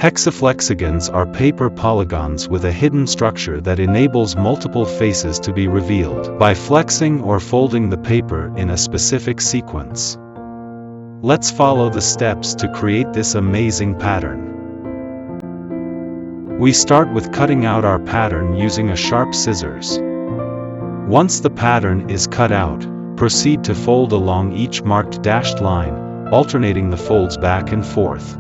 Hexaflexagons are paper polygons with a hidden structure that enables multiple faces to be revealed by flexing or folding the paper in a specific sequence. Let's follow the steps to create this amazing pattern. We start with cutting out our pattern using a sharp scissors. Once the pattern is cut out, proceed to fold along each marked dashed line, alternating the folds back and forth.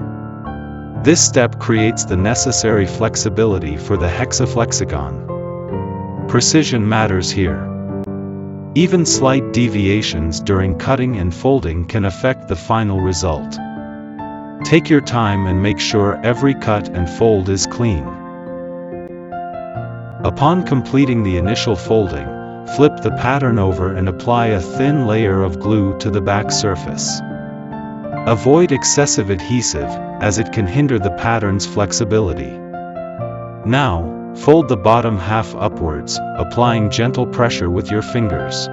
This step creates the necessary flexibility for the hexaflexagon. Precision matters here. Even slight deviations during cutting and folding can affect the final result. Take your time and make sure every cut and fold is clean. Upon completing the initial folding, flip the pattern over and apply a thin layer of glue to the back surface. Avoid excessive adhesive, as it can hinder the pattern's flexibility. Now, fold the bottom half upwards, applying gentle pressure with your fingers.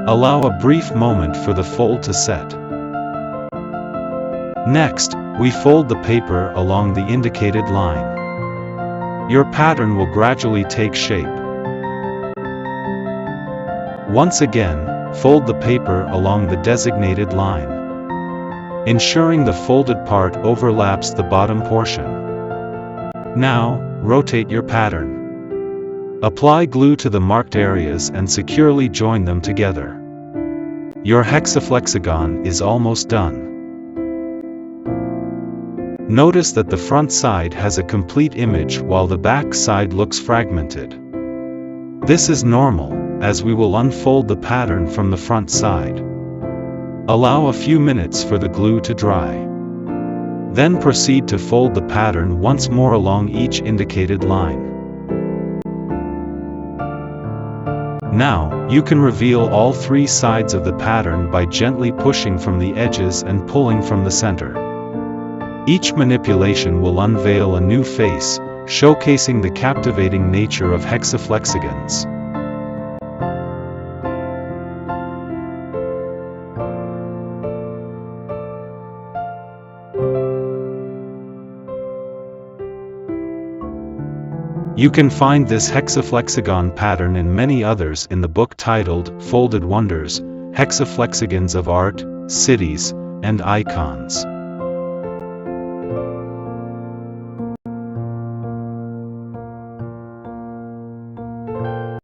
Allow a brief moment for the fold to set. Next, we fold the paper along the indicated line. Your pattern will gradually take shape. Once again, fold the paper along the designated line, ensuring the folded part overlaps the bottom portion. Now, rotate your pattern. Apply glue to the marked areas and securely join them together. Your hexaflexagon is almost done. Notice that the front side has a complete image while the back side looks fragmented. This is normal, as we will unfold the pattern from the front side. Allow a few minutes for the glue to dry. Then proceed to fold the pattern once more along each indicated line. Now, you can reveal all three sides of the pattern by gently pushing from the edges and pulling from the center. Each manipulation will unveil a new face, showcasing the captivating nature of hexaflexagons. You can find this hexaflexagon pattern and many others in the book titled Folded Wonders, Hexaflexagons of Art, Cities, and Icons.